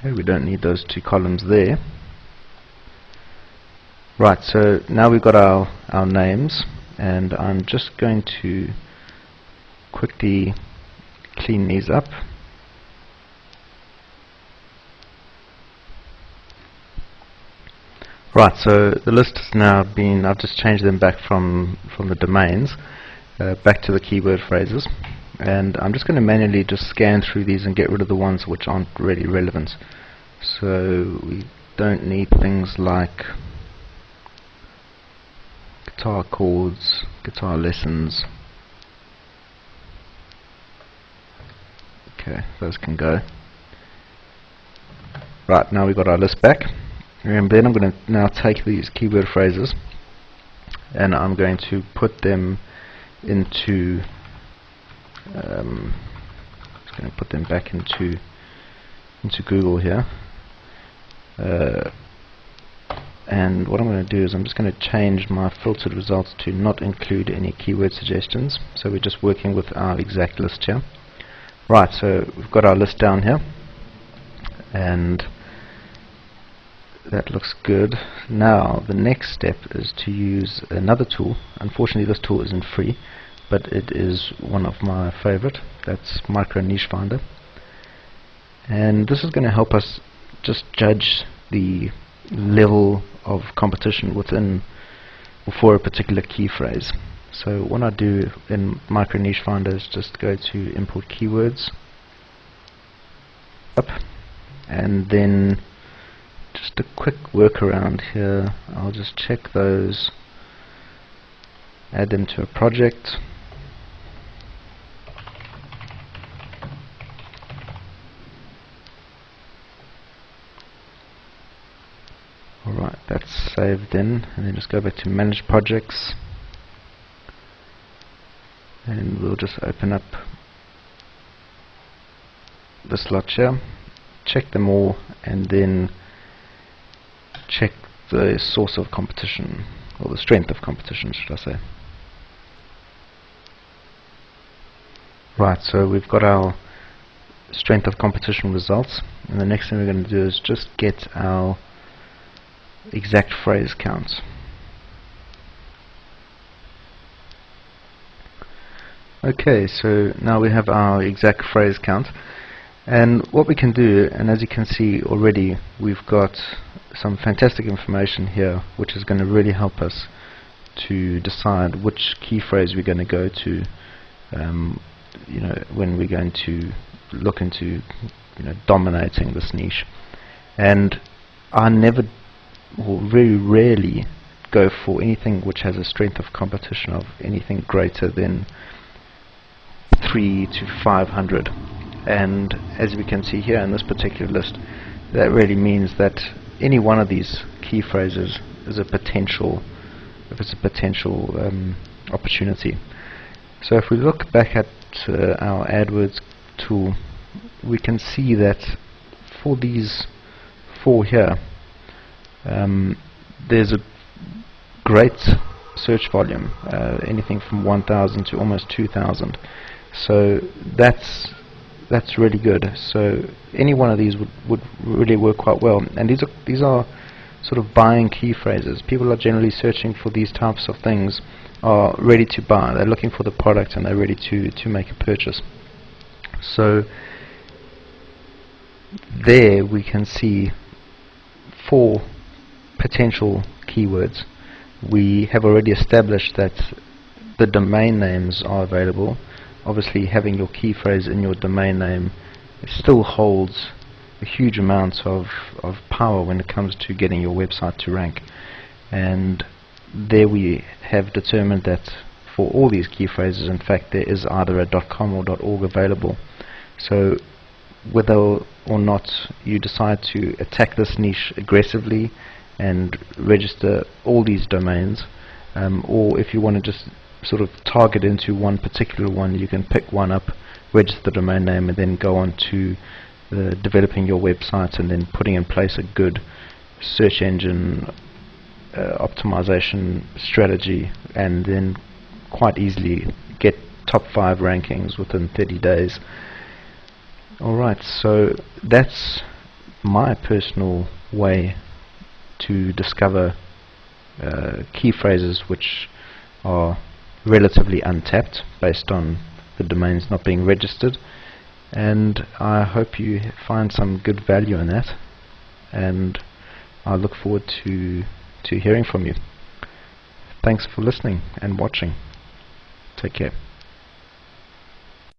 Okay, we don't need those two columns there. Right, so now we've got our names, and I'm just going to quickly clean these up. Right, so the list has now been, I've just changed them back from the domains back to the keyword phrases, and I'm just going to manually just scan through these and get rid of the ones which aren't really relevant. So we don't need things like guitar chords, guitar lessons. Okay, those can go. Right, now we've got our list back. And then I'm going to now take these keyword phrases and I'm going to put them into just going to put them back into Google here. And what I'm going to do is I'm just going to change my filtered results to not include any keyword suggestions. So we're just working with our exact list here. Right, so we've got our list down here, and that looks good. Now the next step is to use another tool. Unfortunately this tool isn't free, but it is one of my favorite. That's Micro Niche Finder, and this is going to help us just judge the level of competition within or for a particular key phrase. So what I do in Micro Niche Finder is just go to import keywords up, and then just a quick workaround here. I'll just check those, add them to a project. Alright, that's saved in, and then just go back to manage projects, and we'll just open up the slot here, check them all, and then check the source of competition, or the strength of competition, should I say. Right, so we've got our strength of competition results, and the next thing we're going to do is just get our exact phrase count. Okay, so now we have our exact phrase count, and what we can do, and as you can see already, we've got some fantastic information here which is going to really help us to decide which key phrase we're going to go to when we're going to look into dominating this niche. And I never, or very rarely, go for anything which has a strength of competition of anything greater than 3 to 500. And as we can see here in this particular list, that really means that any one of these key phrases is a potential, opportunity. So if we look back at our AdWords tool, we can see that for these four here, there's a great search volume, anything from 1,000 to almost 2,000. So that's really good. So any one of these would really work quite well. And these are sort of buying key phrases. People are generally searching for these types of things, are ready to buy. They're looking for the product and they're ready to make a purchase. So there we can see 4 potential keywords. We have already established that the domain names are available. Obviously having your key phrase in your domain name still holds a huge amount of power when it comes to getting your website to rank. And there we have determined that for all these key phrases, in fact, there is either a .com or .org available. So whether or not you decide to attack this niche aggressively and register all these domains, or if you want to just sort of target into one particular one, you can pick one up, register the domain name, and then go on to developing your website and then putting in place a good search engine optimization strategy, and then quite easily get top 5 rankings within 30 days. Alright, so that's my personal way to discover key phrases which are relatively untapped based on the domains not being registered, and I hope you find some good value in that, and I look forward to hearing from you. Thanks for listening and watching. Take care.